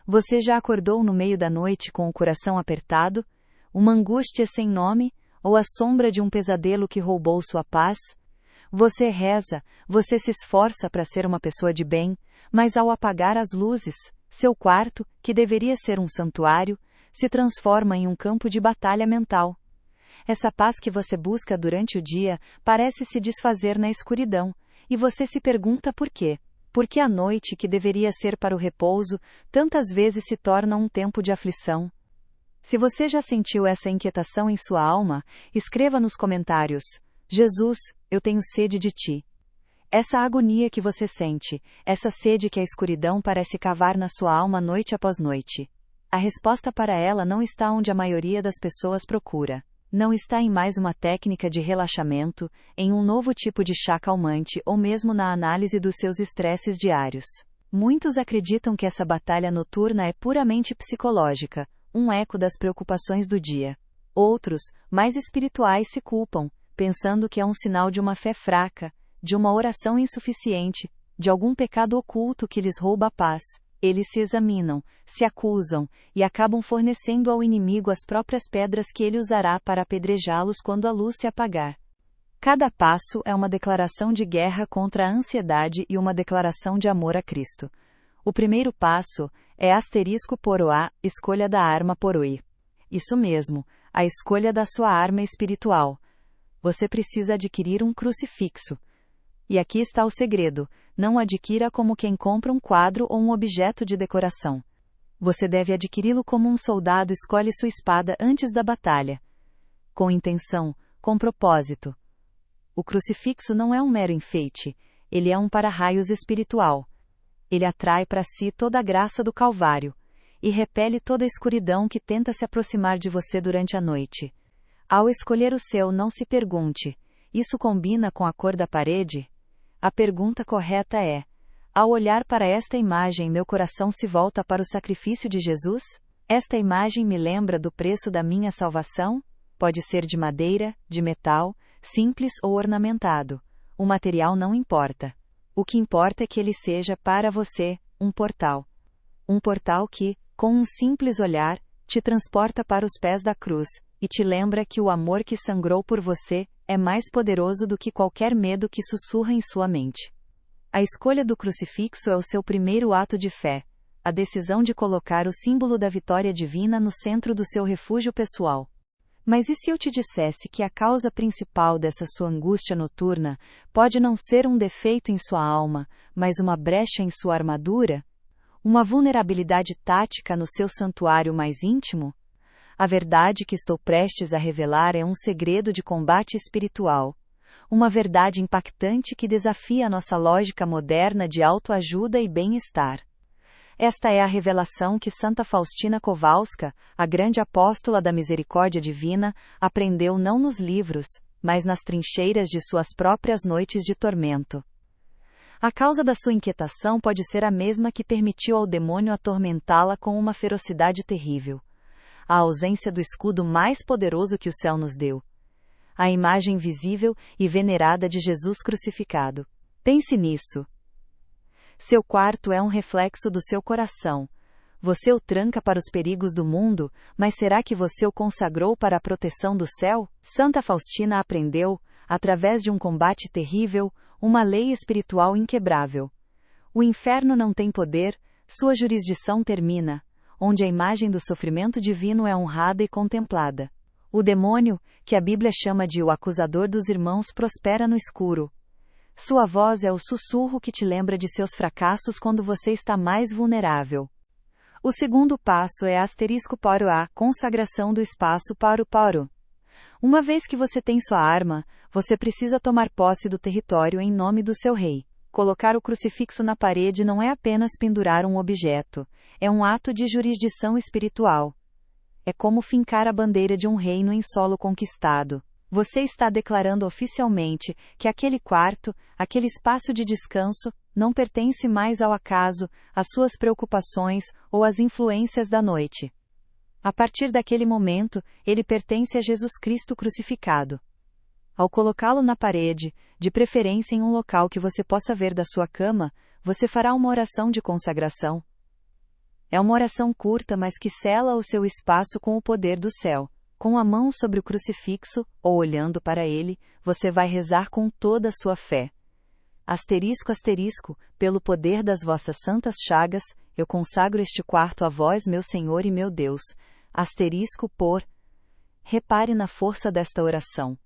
Você já acordou no meio da noite com o coração apertado? Uma angústia sem nome? Ou a sombra de um pesadelo que roubou sua paz? Você reza, você se esforça para ser uma pessoa de bem, mas ao apagar as luzes, seu quarto, que deveria ser um santuário, se transforma em um campo de batalha mental. Essa paz que você busca durante o dia parece se desfazer na escuridão, e você se pergunta por quê. Porque a noite, que deveria ser para o repouso, tantas vezes se torna um tempo de aflição. Se você já sentiu essa inquietação em sua alma, escreva nos comentários: Jesus, eu tenho sede de ti. Essa agonia que você sente, essa sede que a escuridão parece cavar na sua alma noite após noite. A resposta para ela não está onde a maioria das pessoas procura. Não está em mais uma técnica de relaxamento, em um novo tipo de chá calmante ou mesmo na análise dos seus estresses diários. Muitos acreditam que essa batalha noturna é puramente psicológica, um eco das preocupações do dia. Outros, mais espirituais, se culpam, pensando que é um sinal de uma fé fraca, de uma oração insuficiente, de algum pecado oculto que lhes rouba a paz. Eles se examinam, se acusam, e acabam fornecendo ao inimigo as próprias pedras que ele usará para apedrejá-los quando a luz se apagar. Cada passo é uma declaração de guerra contra a ansiedade e uma declaração de amor a Cristo. O primeiro passo é *poroá, escolha da arma poroi. Isso mesmo, a escolha da sua arma espiritual. Você precisa adquirir um crucifixo. E aqui está o segredo: não adquira como quem compra um quadro ou um objeto de decoração. Você deve adquiri-lo como um soldado escolhe sua espada antes da batalha. Com intenção, com propósito. O crucifixo não é um mero enfeite, ele é um para-raios espiritual. Ele atrai para si toda a graça do Calvário, e repele toda a escuridão que tenta se aproximar de você durante a noite. Ao escolher o seu, não se pergunte: isso combina com a cor da parede? A pergunta correta é: ao olhar para esta imagem, meu coração se volta para o sacrifício de Jesus? Esta imagem me lembra do preço da minha salvação? Pode ser de madeira, de metal, simples ou ornamentado. O material não importa. O que importa é que ele seja para você um portal. Um portal que, com um simples olhar, te transporta para os pés da cruz, e te lembra que o amor que sangrou por você é mais poderoso do que qualquer medo que sussurra em sua mente. A escolha do crucifixo é o seu primeiro ato de fé, a decisão de colocar o símbolo da vitória divina no centro do seu refúgio pessoal. Mas e se eu te dissesse que a causa principal dessa sua angústia noturna pode não ser um defeito em sua alma, mas uma brecha em sua armadura? Uma vulnerabilidade tática no seu santuário mais íntimo? A verdade que estou prestes a revelar é um segredo de combate espiritual. Uma verdade impactante que desafia a nossa lógica moderna de autoajuda e bem-estar. Esta é a revelação que Santa Faustina Kowalska, a grande apóstola da misericórdia divina, aprendeu não nos livros, mas nas trincheiras de suas próprias noites de tormento. A causa da sua inquietação pode ser a mesma que permitiu ao demônio atormentá-la com uma ferocidade terrível. A ausência do escudo mais poderoso que o céu nos deu. A imagem visível e venerada de Jesus crucificado. Pense nisso. Seu quarto é um reflexo do seu coração. Você o tranca para os perigos do mundo, mas será que você o consagrou para a proteção do céu? Santa Faustina aprendeu, através de um combate terrível, uma lei espiritual inquebrável. O inferno não tem poder, sua jurisdição termina, onde a imagem do sofrimento divino é honrada e contemplada. O demônio, que a Bíblia chama de o acusador dos irmãos, prospera no escuro. Sua voz é o sussurro que te lembra de seus fracassos quando você está mais vulnerável. O segundo passo é *poroá, consagração do espaço para o poro. Uma vez que você tem sua arma, você precisa tomar posse do território em nome do seu rei. Colocar o crucifixo na parede não é apenas pendurar um objeto, é um ato de jurisdição espiritual. É como fincar a bandeira de um reino em solo conquistado. Você está declarando oficialmente que aquele quarto, aquele espaço de descanso, não pertence mais ao acaso, às suas preocupações ou às influências da noite. A partir daquele momento, ele pertence a Jesus Cristo crucificado. Ao colocá-lo na parede, de preferência em um local que você possa ver da sua cama, você fará uma oração de consagração. É uma oração curta, mas que sela o seu espaço com o poder do céu. Com a mão sobre o crucifixo, ou olhando para ele, você vai rezar com toda a sua fé. Asterisco, asterisco, pelo poder das vossas santas chagas, eu consagro este quarto a vós, meu Senhor e meu Deus. Asterisco por. Repare na força desta oração.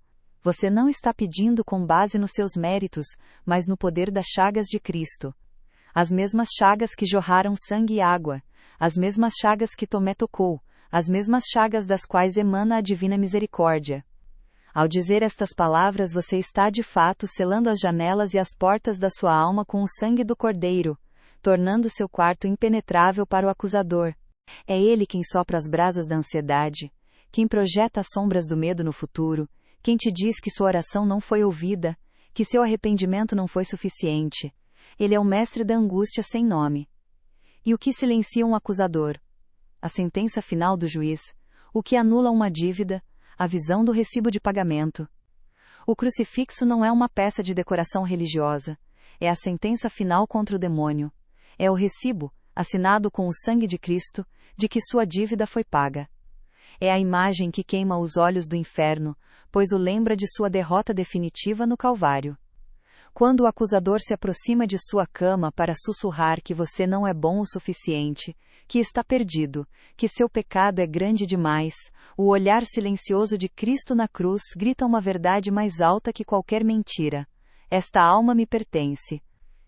Você não está pedindo com base nos seus méritos, mas no poder das chagas de Cristo. As mesmas chagas que jorraram sangue e água, as mesmas chagas que Tomé tocou, as mesmas chagas das quais emana a divina misericórdia. Ao dizer estas palavras, você está de fato selando as janelas e as portas da sua alma com o sangue do Cordeiro, tornando seu quarto impenetrável para o acusador. É ele quem sopra as brasas da ansiedade, quem projeta as sombras do medo no futuro, quem te diz que sua oração não foi ouvida, que seu arrependimento não foi suficiente. Ele é o mestre da angústia sem nome. E o que silencia um acusador? A sentença final do juiz, o que anula uma dívida, a visão do recibo de pagamento. O crucifixo não é uma peça de decoração religiosa, é a sentença final contra o demônio. É o recibo, assinado com o sangue de Cristo, de que sua dívida foi paga. É a imagem que queima os olhos do inferno, pois o lembra de sua derrota definitiva no Calvário. Quando o acusador se aproxima de sua cama para sussurrar que você não é bom o suficiente, que está perdido, que seu pecado é grande demais, o olhar silencioso de Cristo na cruz grita uma verdade mais alta que qualquer mentira. Esta alma me pertence.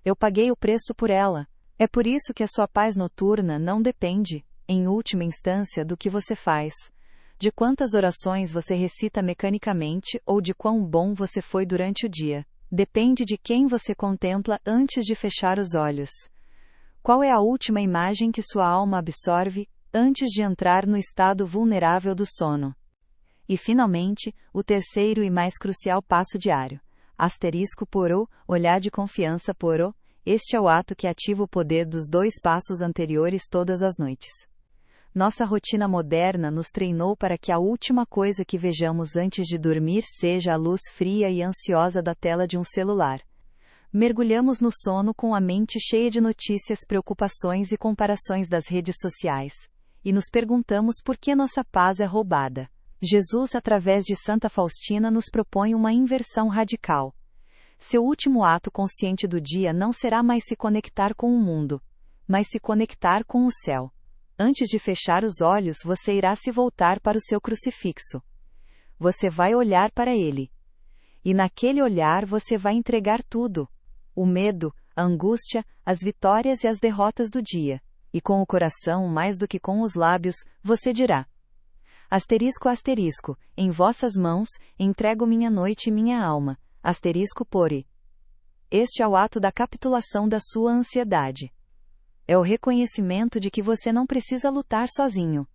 Eu paguei o preço por ela. É por isso que a sua paz noturna não depende, em última instância, do que você faz, de quantas orações você recita mecanicamente ou de quão bom você foi durante o dia. Depende de quem você contempla antes de fechar os olhos. Qual é a última imagem que sua alma absorve antes de entrar no estado vulnerável do sono? E, finalmente, o terceiro e mais crucial passo diário. Asterisco por o, olhar de confiança por o, este é o ato que ativa o poder dos 2 passos anteriores todas as noites. Nossa rotina moderna nos treinou para que a última coisa que vejamos antes de dormir seja a luz fria e ansiosa da tela de um celular. Mergulhamos no sono com a mente cheia de notícias, preocupações e comparações das redes sociais. E nos perguntamos por que nossa paz é roubada. Jesus, através de Santa Faustina, nos propõe uma inversão radical. Seu último ato consciente do dia não será mais se conectar com o mundo, mas se conectar com o céu. Antes de fechar os olhos, você irá se voltar para o seu crucifixo. Você vai olhar para ele. E naquele olhar você vai entregar tudo. O medo, a angústia, as vitórias e as derrotas do dia. E com o coração mais do que com os lábios, você dirá: asterisco, asterisco, em vossas mãos, entrego minha noite e minha alma. Asterisco por i. Este é o ato da capitulação da sua ansiedade. É o reconhecimento de que você não precisa lutar sozinho.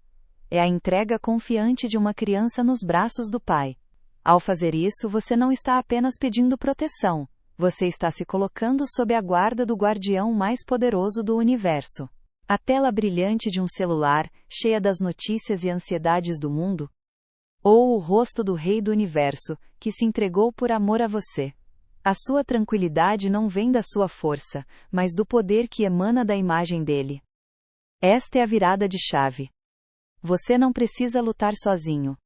É a entrega confiante de uma criança nos braços do pai. Ao fazer isso, você não está apenas pedindo proteção, você está se colocando sob a guarda do guardião mais poderoso do universo. A tela brilhante de um celular, cheia das notícias e ansiedades do mundo? Ou o rosto do Rei do Universo, que se entregou por amor a você? A sua tranquilidade não vem da sua força, mas do poder que emana da imagem dele. Esta é a virada de chave. Você não precisa lutar sozinho.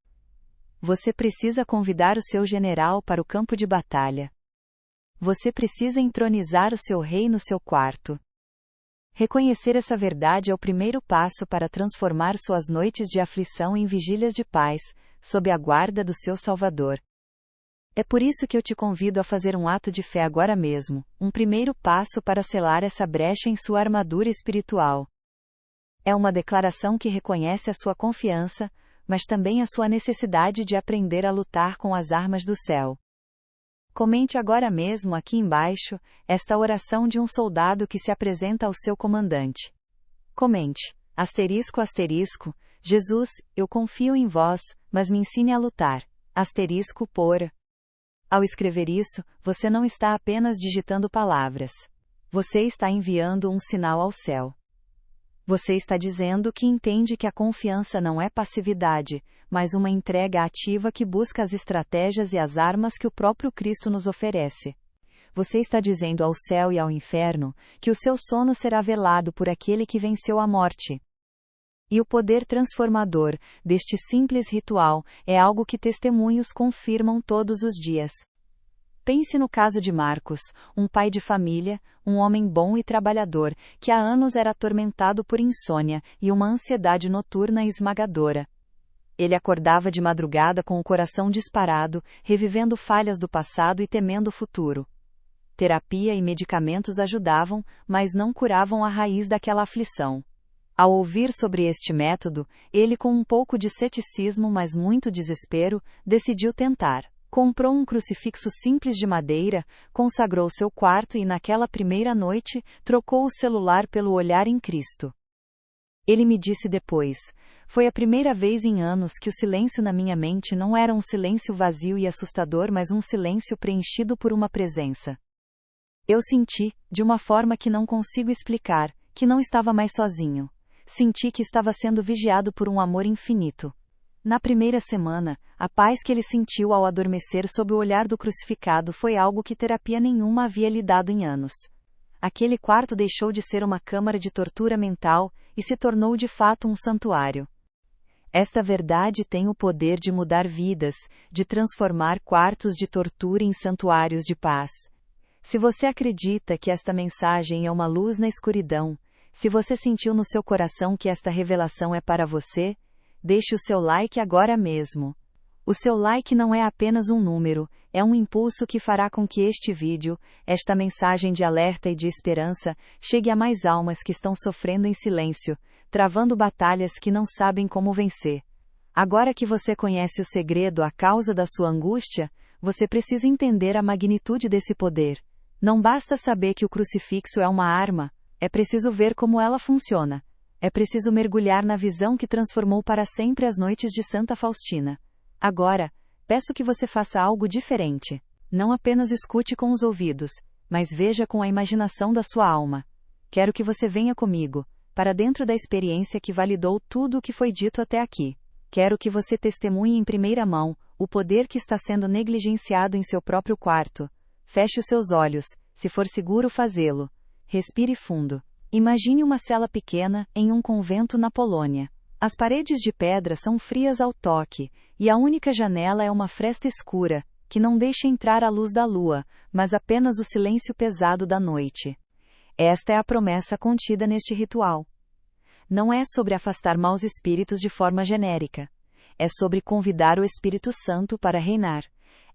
Você precisa convidar o seu general para o campo de batalha. Você precisa entronizar o seu rei no seu quarto. Reconhecer essa verdade é o primeiro passo para transformar suas noites de aflição em vigílias de paz, sob a guarda do seu Salvador. É por isso que eu te convido a fazer um ato de fé agora mesmo, um primeiro passo para selar essa brecha em sua armadura espiritual. É uma declaração que reconhece a sua confiança, mas também a sua necessidade de aprender a lutar com as armas do céu. Comente agora mesmo aqui embaixo esta oração de um soldado que se apresenta ao seu comandante. Comente: asterisco, asterisco, Jesus, eu confio em vós, mas me ensine a lutar. Asterisco por. Ao escrever isso, você não está apenas digitando palavras. Você está enviando um sinal ao céu. Você está dizendo que entende que a confiança não é passividade, mas uma entrega ativa que busca as estratégias e as armas que o próprio Cristo nos oferece. Você está dizendo ao céu e ao inferno que o seu sono será velado por aquele que venceu a morte. E o poder transformador deste simples ritual é algo que testemunhos confirmam todos os dias. Pense no caso de Marcos, um pai de família, um homem bom e trabalhador, que há anos era atormentado por insônia e uma ansiedade noturna esmagadora. Ele acordava de madrugada com o coração disparado, revivendo falhas do passado e temendo o futuro. Terapia e medicamentos ajudavam, mas não curavam a raiz daquela aflição. Ao ouvir sobre este método, ele, com um pouco de ceticismo mas muito desespero, decidiu tentar. Comprou um crucifixo simples de madeira, consagrou seu quarto e naquela primeira noite, trocou o celular pelo olhar em Cristo. Ele me disse depois: foi a primeira vez em anos que o silêncio na minha mente não era um silêncio vazio e assustador, mas um silêncio preenchido por uma presença. Eu senti, de uma forma que não consigo explicar, que não estava mais sozinho. Senti que estava sendo vigiado por um amor infinito. Na primeira semana, a paz que ele sentiu ao adormecer sob o olhar do crucificado foi algo que terapia nenhuma havia lhe dado em anos. Aquele quarto deixou de ser uma câmara de tortura mental e se tornou de fato um santuário. Esta verdade tem o poder de mudar vidas, de transformar quartos de tortura em santuários de paz. Se você acredita que esta mensagem é uma luz na escuridão, se você sentiu no seu coração que esta revelação é para você, deixe o seu like agora mesmo. O seu like não é apenas um número, é um impulso que fará com que este vídeo, esta mensagem de alerta e de esperança, chegue a mais almas que estão sofrendo em silêncio, travando batalhas que não sabem como vencer. Agora que você conhece o segredo, a causa da sua angústia, você precisa entender a magnitude desse poder. Não basta saber que o crucifixo é uma arma, é preciso ver como ela funciona. É preciso mergulhar na visão que transformou para sempre as noites de Santa Faustina. Agora, peço que você faça algo diferente. Não apenas escute com os ouvidos, mas veja com a imaginação da sua alma. Quero que você venha comigo, para dentro da experiência que validou tudo o que foi dito até aqui. Quero que você testemunhe em primeira mão o poder que está sendo negligenciado em seu próprio quarto. Feche os seus olhos, se for seguro fazê-lo. Respire fundo. Imagine uma cela pequena, em um convento na Polônia. As paredes de pedra são frias ao toque, e a única janela é uma fresta escura, que não deixa entrar a luz da lua, mas apenas o silêncio pesado da noite. Esta é a promessa contida neste ritual. Não é sobre afastar maus espíritos de forma genérica. É sobre convidar o Espírito Santo para reinar.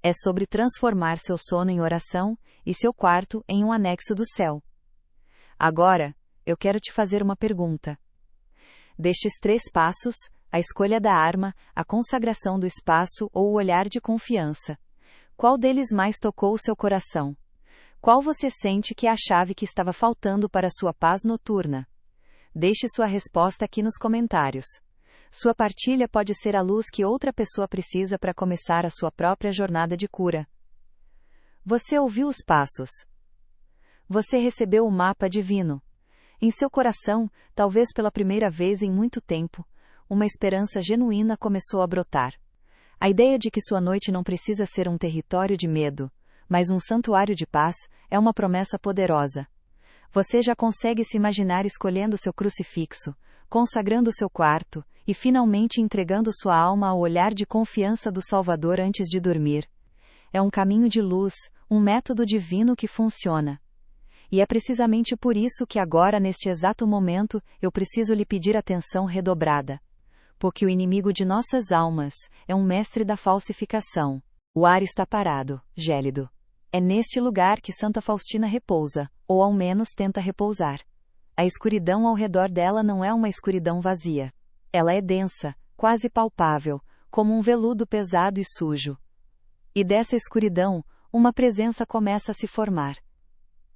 É sobre transformar seu sono em oração, e seu quarto em um anexo do céu. Agora, eu quero te fazer uma pergunta. Destes 3 passos, a escolha da arma, a consagração do espaço ou o olhar de confiança, qual deles mais tocou o seu coração? Qual você sente que é a chave que estava faltando para sua paz noturna? Deixe sua resposta aqui nos comentários. Sua partilha pode ser a luz que outra pessoa precisa para começar a sua própria jornada de cura. Você ouviu os passos? Você recebeu o mapa divino. Em seu coração, talvez pela primeira vez em muito tempo, uma esperança genuína começou a brotar. A ideia de que sua noite não precisa ser um território de medo, mas um santuário de paz, é uma promessa poderosa. Você já consegue se imaginar escolhendo seu crucifixo, consagrando seu quarto, e finalmente entregando sua alma ao olhar de confiança do Salvador antes de dormir. É um caminho de luz, um método divino que funciona. E é precisamente por isso que agora, neste exato momento, eu preciso lhe pedir atenção redobrada. Porque o inimigo de nossas almas é um mestre da falsificação. O ar está parado, gélido. É neste lugar que Santa Faustina repousa, ou ao menos tenta repousar. A escuridão ao redor dela não é uma escuridão vazia. Ela é densa, quase palpável, como um veludo pesado e sujo. E dessa escuridão, uma presença começa a se formar.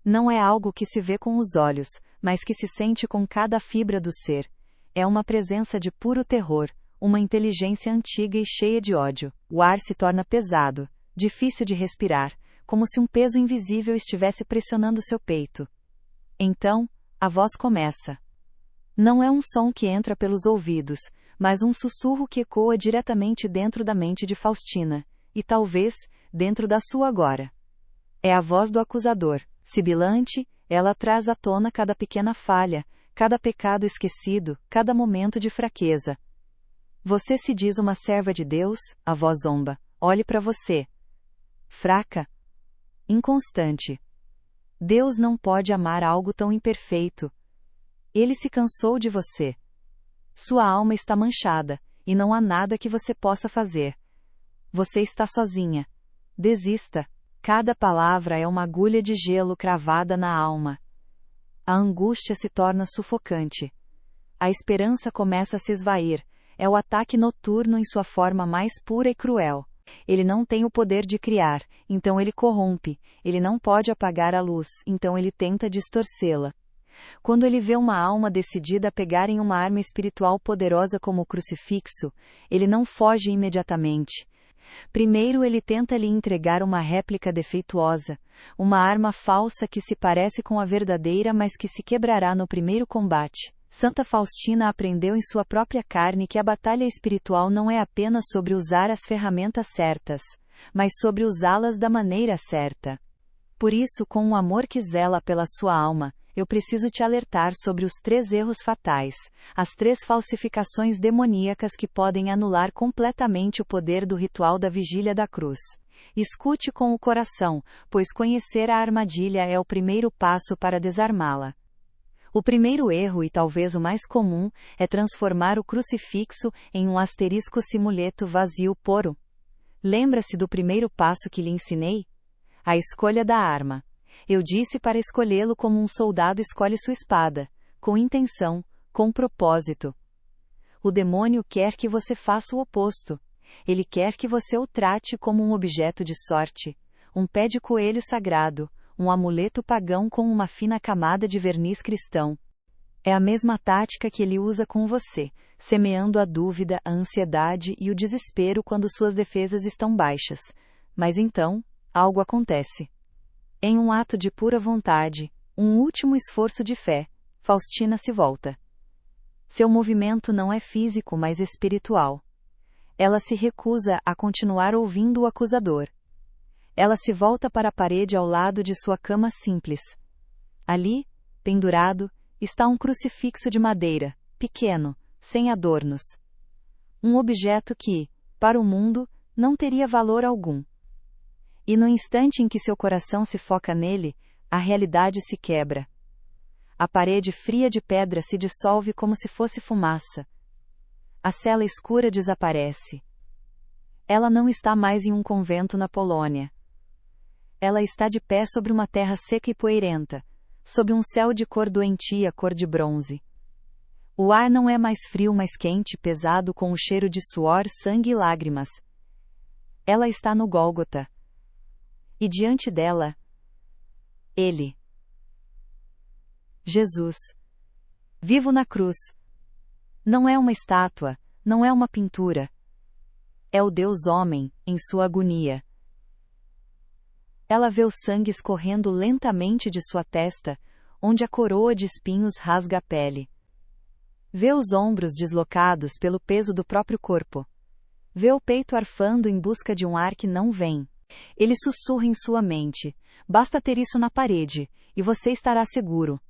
Não é algo que se vê com os olhos, mas que se sente com cada fibra do ser. É uma presença de puro terror, uma inteligência antiga e cheia de ódio. O ar se torna pesado, difícil de respirar, como se um peso invisível estivesse pressionando seu peito. Então, a voz começa. Não é um som que entra pelos ouvidos, mas um sussurro que ecoa diretamente dentro da mente de Faustina, e talvez, dentro da sua agora. É a voz do acusador. Sibilante, ela traz à tona cada pequena falha, cada pecado esquecido, cada momento de fraqueza. Você se diz uma serva de Deus, a voz zomba. Olhe para você. Fraca. Inconstante. Deus não pode amar algo tão imperfeito. Ele se cansou de você. Sua alma está manchada, e não há nada que você possa fazer. Você está sozinha. Desista. Cada palavra é uma agulha de gelo cravada na alma. A angústia se torna sufocante. A esperança começa a se esvair. É o ataque noturno em sua forma mais pura e cruel. Ele não tem o poder de criar, então ele corrompe. Ele não pode apagar a luz, então ele tenta distorcê-la. Quando ele vê uma alma decidida a pegar em uma arma espiritual poderosa como o crucifixo, ele não foge imediatamente. Primeiro ele tenta lhe entregar uma réplica defeituosa, uma arma falsa que se parece com a verdadeira mas que se quebrará no primeiro combate. Santa Faustina aprendeu em sua própria carne que a batalha espiritual não é apenas sobre usar as ferramentas certas, mas sobre usá-las da maneira certa. Por isso, com um amor que zela pela sua alma, eu preciso te alertar sobre os 3 erros fatais, as 3 falsificações demoníacas que podem anular completamente o poder do ritual da Vigília da Cruz. Escute com o coração, pois conhecer a armadilha é o primeiro passo para desarmá-la. O primeiro erro e talvez o mais comum é transformar o crucifixo em um asterisco simuleto vazio poro. Lembra-se do primeiro passo que lhe ensinei? A escolha da arma. Eu disse para escolhê-lo como um soldado escolhe sua espada, com intenção, com propósito. O demônio quer que você faça o oposto. Ele quer que você o trate como um objeto de sorte, um pé de coelho sagrado, um amuleto pagão com uma fina camada de verniz cristão. É a mesma tática que ele usa com você, semeando a dúvida, a ansiedade e o desespero quando suas defesas estão baixas. Mas então, algo acontece. Em um ato de pura vontade, um último esforço de fé, Faustina se volta. Seu movimento não é físico, mas espiritual. Ela se recusa a continuar ouvindo o acusador. Ela se volta para a parede ao lado de sua cama simples. Ali, pendurado, está um crucifixo de madeira, pequeno, sem adornos. Um objeto que, para o mundo, não teria valor algum. E no instante em que seu coração se foca nele, a realidade se quebra. A parede fria de pedra se dissolve como se fosse fumaça. A cela escura desaparece. Ela não está mais em um convento na Polônia. Ela está de pé sobre uma terra seca e poeirenta, sob um céu de cor doentia, cor de bronze. O ar não é mais frio, mas quente, pesado, com o cheiro de suor, sangue e lágrimas. Ela está no Gólgota. E diante dela, ele. Jesus. Vivo na cruz. Não é uma estátua, não é uma pintura. É o Deus homem, em sua agonia. Ela vê o sangue escorrendo lentamente de sua testa, onde a coroa de espinhos rasga a pele. Vê os ombros deslocados pelo peso do próprio corpo. Vê o peito arfando em busca de um ar que não vem. Ele sussurra em sua mente: basta ter isso na parede, e você estará seguro.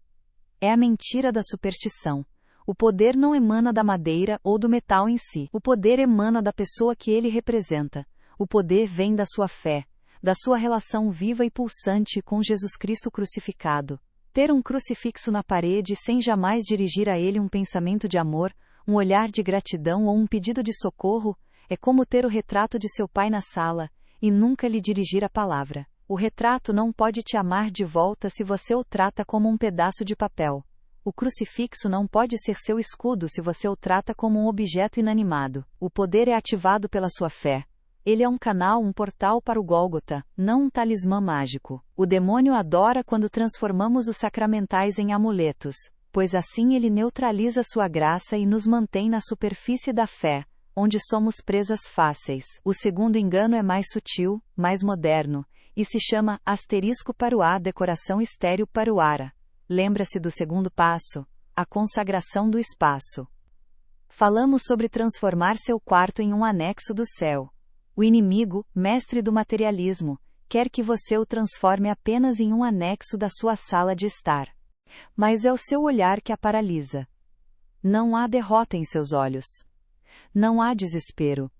É a mentira da superstição. O poder não emana da madeira ou do metal em si. O poder emana da pessoa que ele representa. O poder vem da sua fé, da sua relação viva e pulsante com Jesus Cristo crucificado. Ter um crucifixo na parede sem jamais dirigir a ele um pensamento de amor, um olhar de gratidão ou um pedido de socorro, é como ter o retrato de seu pai na sala, e nunca lhe dirigir a palavra. O retrato não pode te amar de volta se você o trata como um pedaço de papel. O crucifixo não pode ser seu escudo se você o trata como um objeto inanimado. O poder é ativado pela sua fé. Ele é um canal, um portal para o Gólgota, não um talismã mágico. O demônio adora quando transformamos os sacramentais em amuletos, pois assim ele neutraliza sua graça e nos mantém na superfície da fé, onde somos presas fáceis. O segundo engano é mais sutil, mais moderno, e se chama asterisco para o A, decoração estéril para o ara. Lembra-se do segundo passo, a consagração do espaço. Falamos sobre transformar seu quarto em um anexo do céu. O inimigo, mestre do materialismo, quer que você o transforme apenas em um anexo da sua sala de estar. Mas é o seu olhar que a paralisa. Não há derrota em seus olhos. Não há desespero.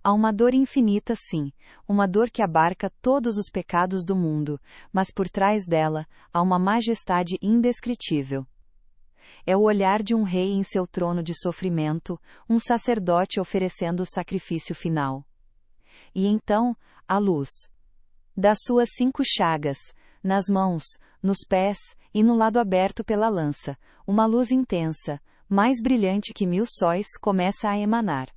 Há uma dor infinita, sim, uma dor que abarca todos os pecados do mundo, mas por trás dela, há uma majestade indescritível. É o olhar de um rei em seu trono de sofrimento, um sacerdote oferecendo o sacrifício final. E então, a luz. Das suas 5 chagas, nas mãos, nos pés e no lado aberto pela lança, uma luz intensa, mais brilhante que 1000 sóis, começa a emanar.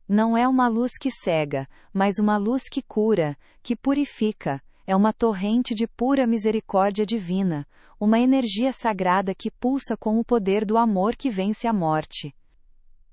Não é uma luz que cega, mas uma luz que cura, que purifica, é uma torrente de pura misericórdia divina, uma energia sagrada que pulsa com o poder do amor que vence a morte.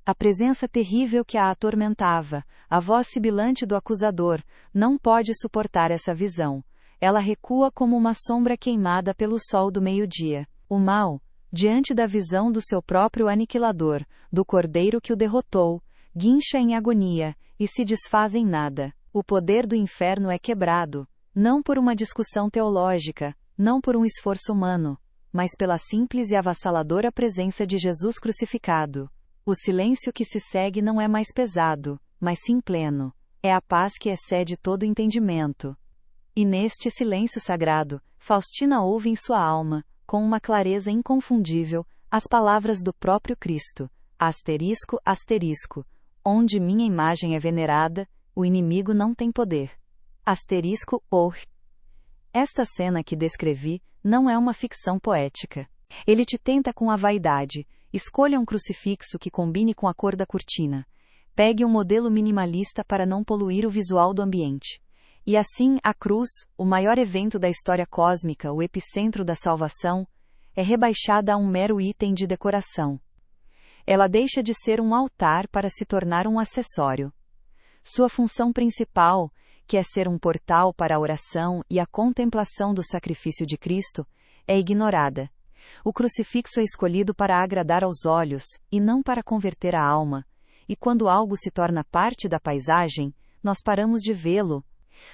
A presença terrível que a atormentava, a voz sibilante do acusador, não pode suportar essa visão. Ela recua como uma sombra queimada pelo sol do meio-dia. O mal, diante da visão do seu próprio aniquilador, do cordeiro que o derrotou, guincha em agonia, e se desfaz em nada. O poder do inferno é quebrado, não por uma discussão teológica, não por um esforço humano, mas pela simples e avassaladora presença de Jesus crucificado. O silêncio que se segue não é mais pesado, mas sim pleno. É a paz que excede todo entendimento. E neste silêncio sagrado, Faustina ouve em sua alma, com uma clareza inconfundível, as palavras do próprio Cristo. Asterisco, asterisco. Onde minha imagem é venerada, o inimigo não tem poder. Asterisco, or. Esta cena que descrevi, não é uma ficção poética. Ele te tenta com a vaidade. Escolha um crucifixo que combine com a cor da cortina. Pegue um modelo minimalista para não poluir o visual do ambiente. E assim, a cruz, o maior evento da história cósmica, o epicentro da salvação, é rebaixada a um mero item de decoração. Ela deixa de ser um altar para se tornar um acessório. Sua função principal, que é ser um portal para a oração e a contemplação do sacrifício de Cristo, é ignorada. O crucifixo é escolhido para agradar aos olhos, e não para converter a alma. E quando algo se torna parte da paisagem, nós paramos de vê-lo.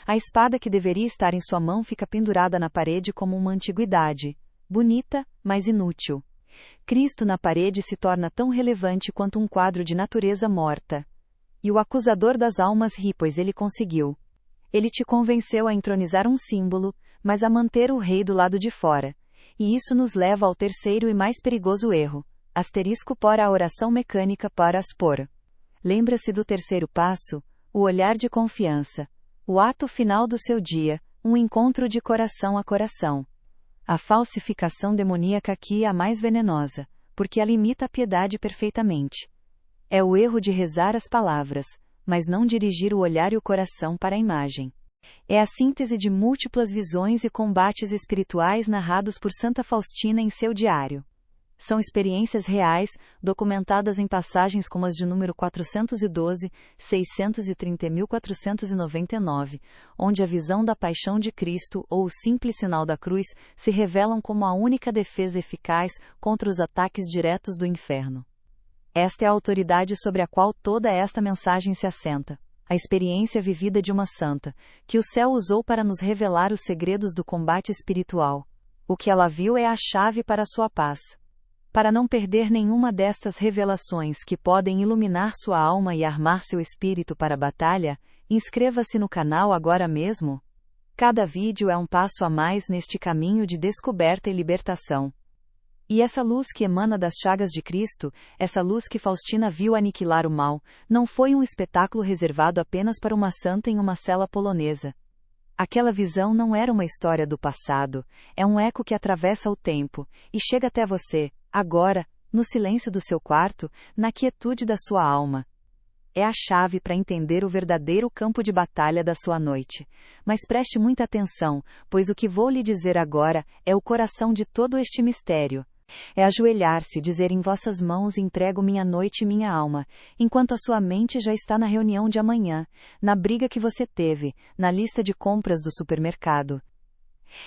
A espada que deveria estar em sua mão fica pendurada na parede como uma antiguidade. Bonita, mas inútil. Cristo na parede se torna tão relevante quanto um quadro de natureza morta. E o acusador das almas ri, pois ele conseguiu. Ele te convenceu a entronizar um símbolo, mas a manter o rei do lado de fora. E isso nos leva ao terceiro e mais perigoso erro. Asterisco por a oração mecânica para aspor. Lembra-se do terceiro passo, o olhar de confiança. O ato final do seu dia, um encontro de coração a coração. A falsificação demoníaca aqui é a mais venenosa, porque ela imita a piedade perfeitamente. É o erro de rezar as palavras, mas não dirigir o olhar e o coração para a imagem. É a síntese de múltiplas visões e combates espirituais narrados por Santa Faustina em seu diário. São experiências reais, documentadas em passagens como as de número 412, 630 e 1499, onde a visão da paixão de Cristo ou o simples sinal da cruz se revelam como a única defesa eficaz contra os ataques diretos do inferno. Esta é a autoridade sobre a qual toda esta mensagem se assenta. A experiência vivida de uma santa, que o céu usou para nos revelar os segredos do combate espiritual. O que ela viu é a chave para a sua paz. Para não perder nenhuma destas revelações que podem iluminar sua alma e armar seu espírito para a batalha, inscreva-se no canal agora mesmo. Cada vídeo é um passo a mais neste caminho de descoberta e libertação. E essa luz que emana das chagas de Cristo, essa luz que Faustina viu aniquilar o mal, não foi um espetáculo reservado apenas para uma santa em uma cela polonesa. Aquela visão não era uma história do passado, é um eco que atravessa o tempo, e chega até você, agora, no silêncio do seu quarto, na quietude da sua alma. É a chave para entender o verdadeiro campo de batalha da sua noite. Mas preste muita atenção, pois o que vou lhe dizer agora é o coração de todo este mistério. É ajoelhar-se e dizer: em vossas mãos entrego minha noite e minha alma, enquanto a sua mente já está na reunião de amanhã, na briga que você teve, na lista de compras do supermercado.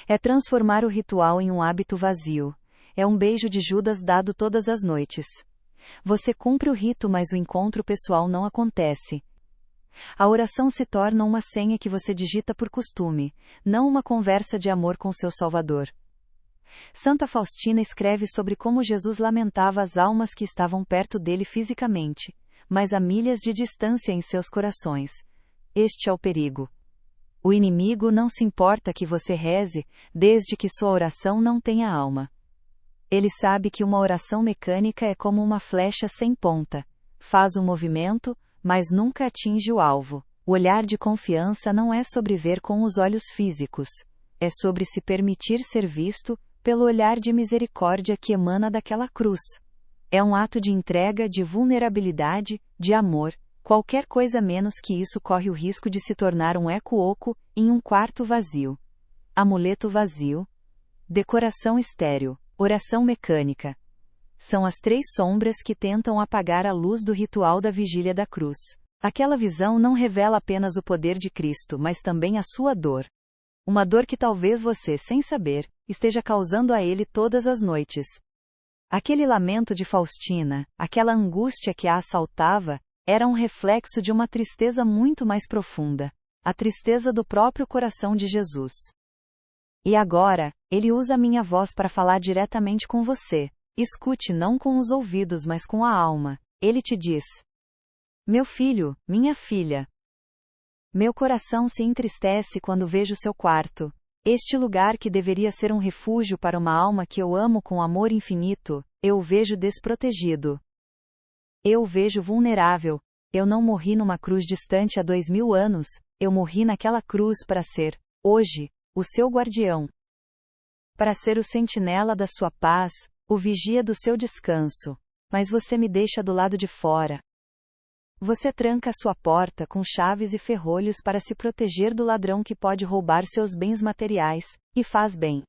É transformar o ritual em um hábito vazio. É um beijo de Judas dado todas as noites. Você cumpre o rito, mas o encontro pessoal não acontece. A oração se torna uma senha que você digita por costume, não uma conversa de amor com seu Salvador. Santa Faustina escreve sobre como Jesus lamentava as almas que estavam perto dele fisicamente, mas a milhas de distância em seus corações. Este é o perigo. O inimigo não se importa que você reze, desde que sua oração não tenha alma. Ele sabe que uma oração mecânica é como uma flecha sem ponta. Faz um movimento, mas nunca atinge o alvo. O olhar de confiança não é sobre ver com os olhos físicos. É sobre se permitir ser visto pelo olhar de misericórdia que emana daquela cruz. É um ato de entrega, de vulnerabilidade, de amor. Qualquer coisa menos que isso corre o risco de se tornar um eco oco em um quarto vazio. Amuleto vazio. Decoração estéril. Oração mecânica. São as 3 sombras que tentam apagar a luz do ritual da vigília da cruz. Aquela visão não revela apenas o poder de Cristo, mas também a sua dor. Uma dor que talvez você, sem saber, esteja causando a ele todas as noites. Aquele lamento de Faustina, aquela angústia que a assaltava, era um reflexo de uma tristeza muito mais profunda, a tristeza do próprio coração de Jesus. E agora, ele usa minha voz para falar diretamente com você. Escute não com os ouvidos, mas com a alma. Ele te diz: meu filho, minha filha. Meu coração se entristece quando vejo seu quarto. Este lugar que deveria ser um refúgio para uma alma que eu amo com amor infinito, eu o vejo desprotegido. Eu o vejo vulnerável. Eu não morri numa cruz distante há 2000 anos, eu morri naquela cruz para ser, hoje, o seu guardião. Para ser o sentinela da sua paz, o vigia do seu descanso. Mas você me deixa do lado de fora. Você tranca sua porta com chaves e ferrolhos para se proteger do ladrão que pode roubar seus bens materiais, e faz bem.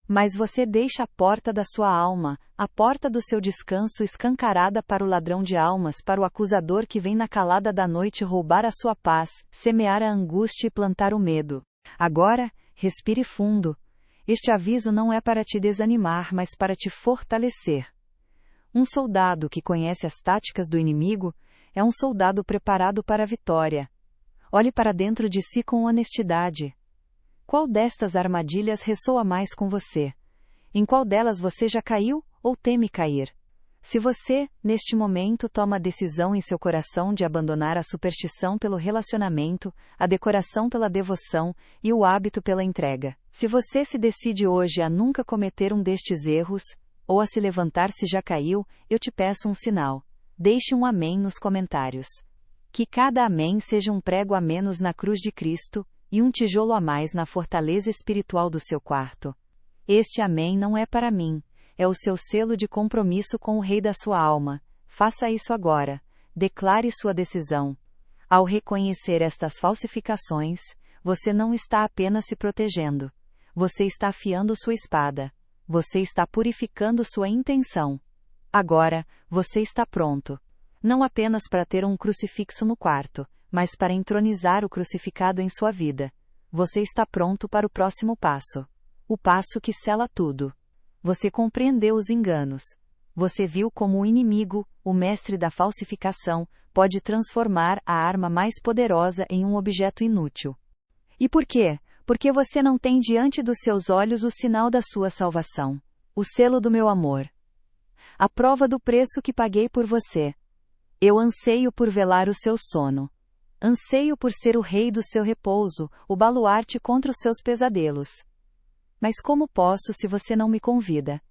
Mas você deixa a porta da sua alma, a porta do seu descanso escancarada para o ladrão de almas, para o acusador que vem na calada da noite roubar a sua paz, semear a angústia e plantar o medo. Agora, respire fundo. Este aviso não é para te desanimar, mas para te fortalecer. Um soldado que conhece as táticas do inimigo é um soldado preparado para a vitória. Olhe para dentro de si com honestidade. Qual destas armadilhas ressoa mais com você? Em qual delas você já caiu, ou teme cair? Se você, neste momento, toma a decisão em seu coração de abandonar a superstição pelo relacionamento, a decoração pela devoção e o hábito pela entrega. Se você se decide hoje a nunca cometer um destes erros, ou a se levantar se já caiu, eu te peço um sinal. Deixe um amém nos comentários. Que cada amém seja um prego a menos na cruz de Cristo, e um tijolo a mais na fortaleza espiritual do seu quarto. Este amém não é para mim. É o seu selo de compromisso com o Rei da sua alma. Faça isso agora. Declare sua decisão. Ao reconhecer estas falsificações, você não está apenas se protegendo. Você está afiando sua espada. Você está purificando sua intenção. Agora, você está pronto. Não apenas para ter um crucifixo no quarto, mas para entronizar o crucificado em sua vida. Você está pronto para o próximo passo. O passo que sela tudo. Você compreendeu os enganos. Você viu como o inimigo, o mestre da falsificação, pode transformar a arma mais poderosa em um objeto inútil. E por quê? Porque você não tem diante dos seus olhos o sinal da sua salvação. O selo do meu amor. A prova do preço que paguei por você. Eu anseio por velar o seu sono. Anseio por ser o rei do seu repouso, o baluarte contra os seus pesadelos. Mas como posso se você não me convida?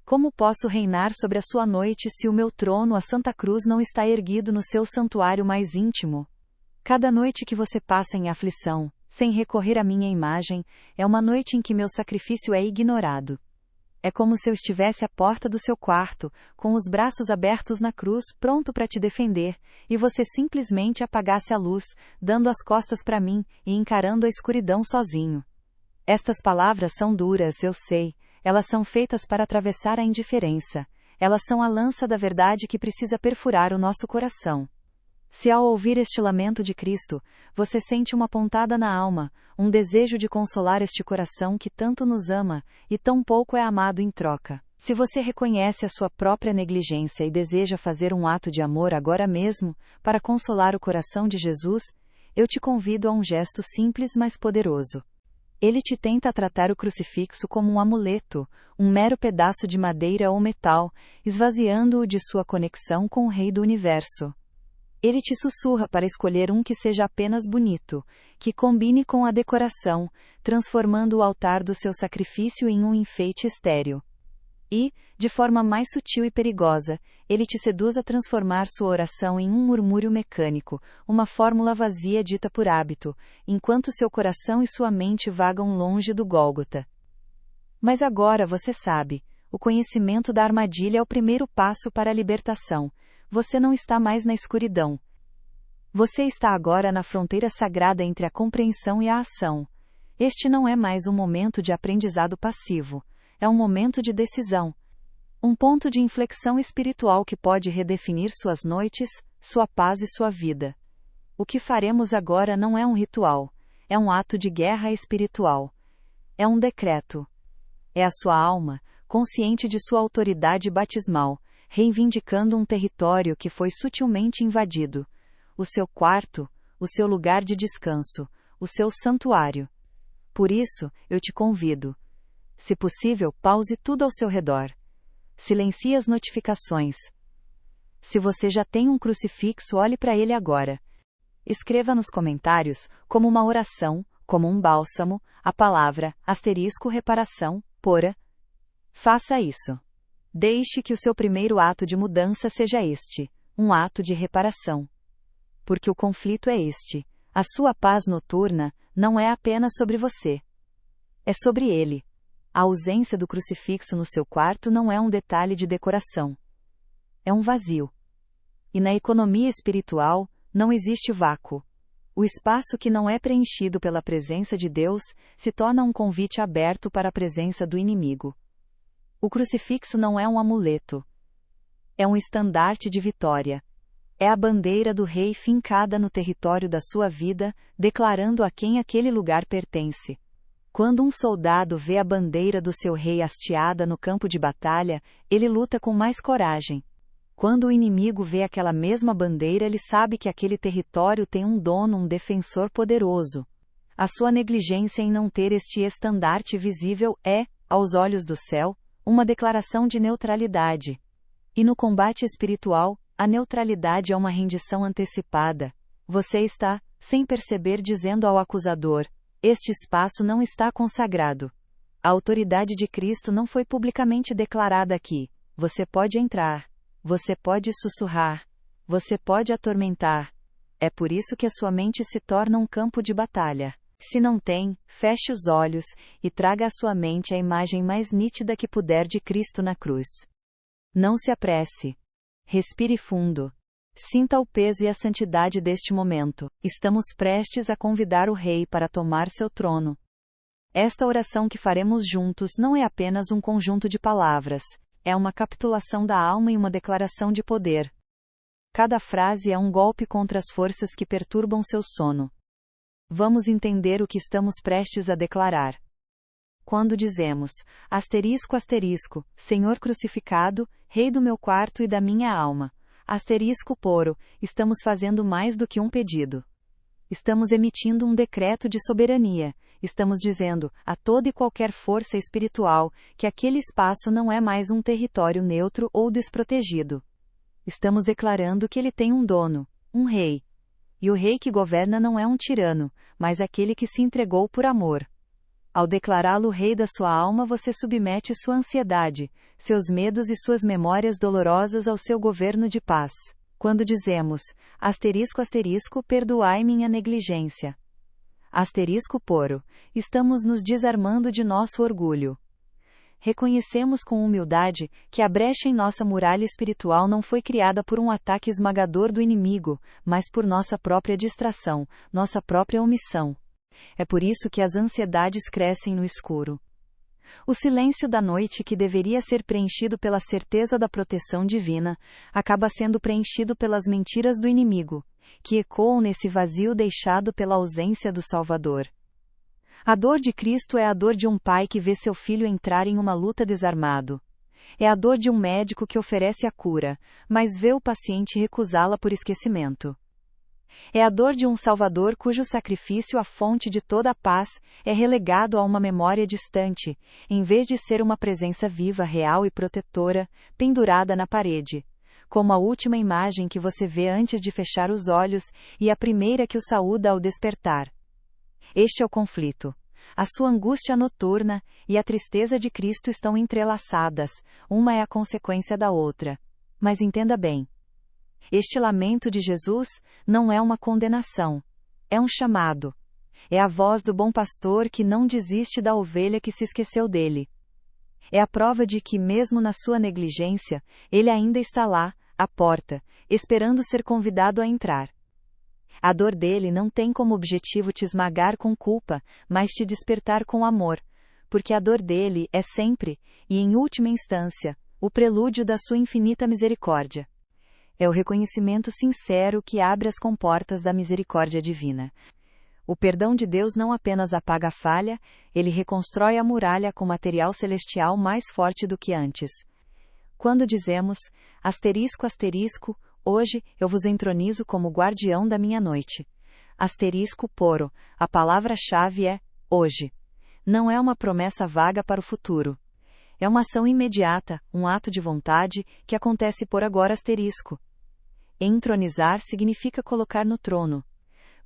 Como posso reinar sobre a sua noite se o meu trono, a Santa Cruz, não está erguido no seu santuário mais íntimo? Cada noite que você passa em aflição, sem recorrer à minha imagem, é uma noite em que meu sacrifício é ignorado. É como se eu estivesse à porta do seu quarto, com os braços abertos na cruz, pronto para te defender, e você simplesmente apagasse a luz, dando as costas para mim, e encarando a escuridão sozinho. Estas palavras são duras, eu sei. Elas são feitas para atravessar a indiferença. Elas são a lança da verdade que precisa perfurar o nosso coração. Se ao ouvir este lamento de Cristo, você sente uma pontada na alma, um desejo de consolar este coração que tanto nos ama, e tão pouco é amado em troca. Se você reconhece a sua própria negligência e deseja fazer um ato de amor agora mesmo, para consolar o coração de Jesus, eu te convido a um gesto simples mas poderoso. Ele te tenta tratar o crucifixo como um amuleto, um mero pedaço de madeira ou metal, esvaziando-o de sua conexão com o Rei do Universo. Ele te sussurra para escolher um que seja apenas bonito, que combine com a decoração, transformando o altar do seu sacrifício em um enfeite estéril. E, de forma mais sutil e perigosa, ele te seduz a transformar sua oração em um murmúrio mecânico, uma fórmula vazia dita por hábito, enquanto seu coração e sua mente vagam longe do Gólgota. Mas agora você sabe, o conhecimento da armadilha é o primeiro passo para a libertação. Você não está mais na escuridão. Você está agora na fronteira sagrada entre a compreensão e a ação. Este não é mais um momento de aprendizado passivo. É um momento de decisão. Um ponto de inflexão espiritual que pode redefinir suas noites, sua paz e sua vida. O que faremos agora não é um ritual. É um ato de guerra espiritual. É um decreto. É a sua alma, consciente de sua autoridade batismal, reivindicando um território que foi sutilmente invadido. O seu quarto, o seu lugar de descanso, o seu santuário. Por isso, eu te convido. Se possível, pause tudo ao seu redor. Silencie as notificações. Se você já tem um crucifixo, olhe para ele agora. Escreva nos comentários, como uma oração, como um bálsamo, a palavra, *reparação, pora. Faça isso. Deixe que o seu primeiro ato de mudança seja este, um ato de reparação. Porque o conflito é este. A sua paz noturna não é apenas sobre você. É sobre ele. A ausência do crucifixo no seu quarto não é um detalhe de decoração. É um vazio. E na economia espiritual, não existe vácuo. O espaço que não é preenchido pela presença de Deus se torna um convite aberto para a presença do inimigo. O crucifixo não é um amuleto. É um estandarte de vitória. É a bandeira do rei fincada no território da sua vida, declarando a quem aquele lugar pertence. Quando um soldado vê a bandeira do seu rei hasteada no campo de batalha, ele luta com mais coragem. Quando o inimigo vê aquela mesma bandeira, ele sabe que aquele território tem um dono, um defensor poderoso. A sua negligência em não ter este estandarte visível é, aos olhos do céu, uma declaração de neutralidade. E no combate espiritual, a neutralidade é uma rendição antecipada. Você está, sem perceber, dizendo ao acusador: este espaço não está consagrado. A autoridade de Cristo não foi publicamente declarada aqui. Você pode entrar. Você pode sussurrar. Você pode atormentar. É por isso que a sua mente se torna um campo de batalha. Se não tem, feche os olhos e traga à sua mente a imagem mais nítida que puder de Cristo na cruz. Não se apresse. Respire fundo. Sinta o peso e a santidade deste momento. Estamos prestes a convidar o Rei para tomar seu trono. Esta oração que faremos juntos não é apenas um conjunto de palavras, é uma capitulação da alma e uma declaração de poder. Cada frase é um golpe contra as forças que perturbam seu sono. Vamos entender o que estamos prestes a declarar. Quando dizemos, Senhor crucificado, Rei do meu quarto e da minha alma, *poro, estamos fazendo mais do que um pedido. Estamos emitindo um decreto de soberania. Estamos dizendo, a toda e qualquer força espiritual, que aquele espaço não é mais um território neutro ou desprotegido. Estamos declarando que ele tem um dono, um rei. E o rei que governa não é um tirano, mas aquele que se entregou por amor. Ao declará-lo rei da sua alma, você submete sua ansiedade, seus medos e suas memórias dolorosas ao seu governo de paz. Quando dizemos, perdoai minha negligência. *poro, estamos nos desarmando de nosso orgulho. Reconhecemos com humildade que a brecha em nossa muralha espiritual não foi criada por um ataque esmagador do inimigo, mas por nossa própria distração, nossa própria omissão. É por isso que as ansiedades crescem no escuro. O silêncio da noite, que deveria ser preenchido pela certeza da proteção divina, acaba sendo preenchido pelas mentiras do inimigo, que ecoam nesse vazio deixado pela ausência do Salvador. A dor de Cristo é a dor de um pai que vê seu filho entrar em uma luta desarmado. É a dor de um médico que oferece a cura, mas vê o paciente recusá-la por esquecimento. É a dor de um Salvador cujo sacrifício, a fonte de toda a paz, é relegado a uma memória distante, em vez de ser uma presença viva, real e protetora, pendurada na parede. Como a última imagem que você vê antes de fechar os olhos e a primeira que o saúda ao despertar. Este é o conflito. A sua angústia noturna e a tristeza de Cristo estão entrelaçadas, uma é a consequência da outra. Mas entenda bem. Este lamento de Jesus não é uma condenação. É um chamado. É a voz do bom pastor que não desiste da ovelha que se esqueceu dele. É a prova de que, mesmo na sua negligência, ele ainda está lá, à porta, esperando ser convidado a entrar. A dor dele não tem como objetivo te esmagar com culpa, mas te despertar com amor, porque a dor dele é sempre, e em última instância, o prelúdio da sua infinita misericórdia. É o reconhecimento sincero que abre as comportas da misericórdia divina. O perdão de Deus não apenas apaga a falha, ele reconstrói a muralha com material celestial mais forte do que antes. Quando dizemos, asterisco, asterisco, hoje eu vos entronizo como guardião da minha noite. Asterisco poro, a palavra-chave é hoje. Não é uma promessa vaga para o futuro. É uma ação imediata, um ato de vontade, que acontece por agora asterisco. Entronizar significa colocar no trono.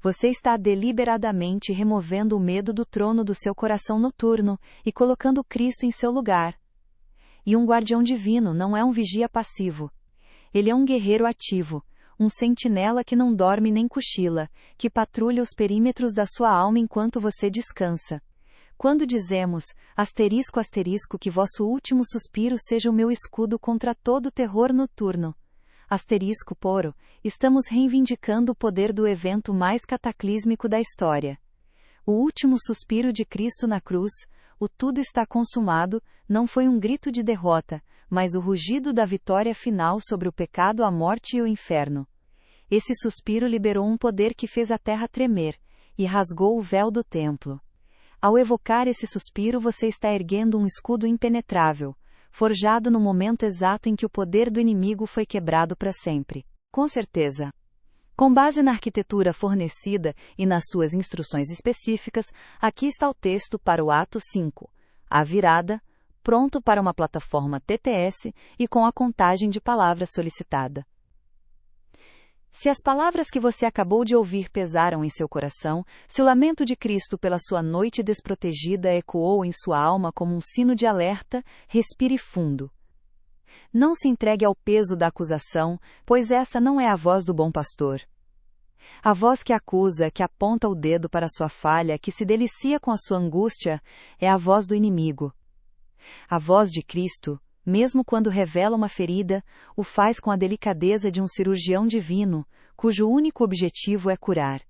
Você está deliberadamente removendo o medo do trono do seu coração noturno e colocando Cristo em seu lugar. E um guardião divino não é um vigia passivo. Ele é um guerreiro ativo, um sentinela que não dorme nem cochila, que patrulha os perímetros da sua alma enquanto você descansa. Quando dizemos, asterisco, asterisco, que vosso último suspiro seja o meu escudo contra todo terror noturno. Asterisco poro, estamos reivindicando o poder do evento mais cataclísmico da história. O último suspiro de Cristo na cruz, o tudo está consumado, não foi um grito de derrota, mas o rugido da vitória final sobre o pecado, a morte e o inferno. Esse suspiro liberou um poder que fez a terra tremer, e rasgou o véu do templo. Ao evocar esse suspiro, você está erguendo um escudo impenetrável, forjado no momento exato em que o poder do inimigo foi quebrado para sempre. Com certeza. Com base na arquitetura fornecida e nas suas instruções específicas, aqui está o texto para o ato 5. A virada, pronto para uma plataforma TTS e com a contagem de palavras solicitada. Se as palavras que você acabou de ouvir pesaram em seu coração, se o lamento de Cristo pela sua noite desprotegida ecoou em sua alma como um sino de alerta, respire fundo. Não se entregue ao peso da acusação, pois essa não é a voz do bom pastor. A voz que acusa, que aponta o dedo para a sua falha, que se delicia com a sua angústia, é a voz do inimigo. A voz de Cristo, mesmo quando revela uma ferida, o faz com a delicadeza de um cirurgião divino, cujo único objetivo é curar.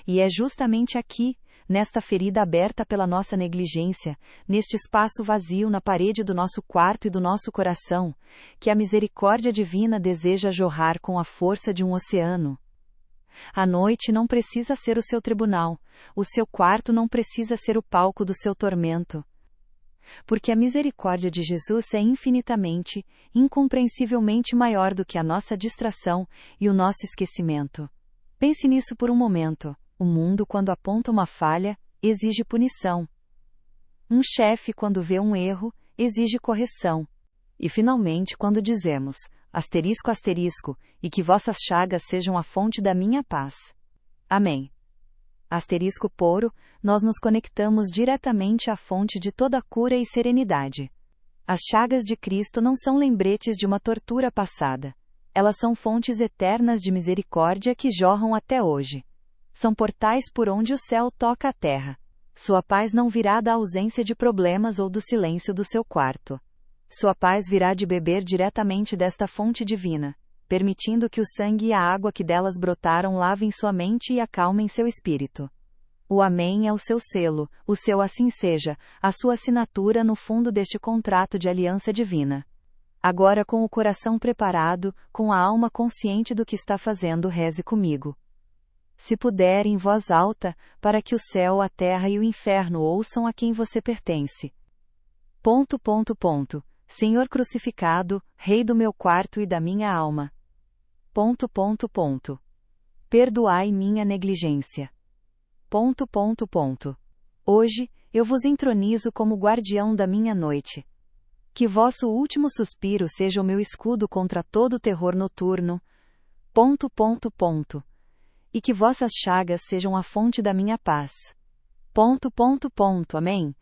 E é justamente aqui, nesta ferida aberta pela nossa negligência, neste espaço vazio na parede do nosso quarto e do nosso coração, que a misericórdia divina deseja jorrar com a força de um oceano. A noite não precisa ser o seu tribunal, o seu quarto não precisa ser o palco do seu tormento. Porque a misericórdia de Jesus é infinitamente, incompreensivelmente maior do que a nossa distração e o nosso esquecimento. Pense nisso por um momento. O mundo, quando aponta uma falha, exige punição. Um chefe, quando vê um erro, exige correção. E, finalmente, quando dizemos, asterisco, asterisco, e que vossas chagas sejam a fonte da minha paz. Amém. Asterisco poro, nós nos conectamos diretamente à fonte de toda cura e serenidade. As chagas de Cristo não são lembretes de uma tortura passada. Elas são fontes eternas de misericórdia que jorram até hoje. São portais por onde o céu toca a terra. Sua paz não virá da ausência de problemas ou do silêncio do seu quarto. Sua paz virá de beber diretamente desta fonte divina, permitindo que o sangue e a água que delas brotaram lavem sua mente e acalmem seu espírito. O Amém é o seu selo, o seu assim seja, a sua assinatura no fundo deste contrato de aliança divina. Agora, com o coração preparado, com a alma consciente do que está fazendo, reze comigo. Se puder, em voz alta, para que o céu, a terra e o inferno ouçam a quem você pertence. ... Senhor crucificado, Rei do meu quarto e da minha alma. ... perdoai minha negligência. Hoje, eu vos entronizo como guardião da minha noite. Que vosso último suspiro seja o meu escudo contra todo terror noturno. E que vossas chagas sejam a fonte da minha paz. Amém.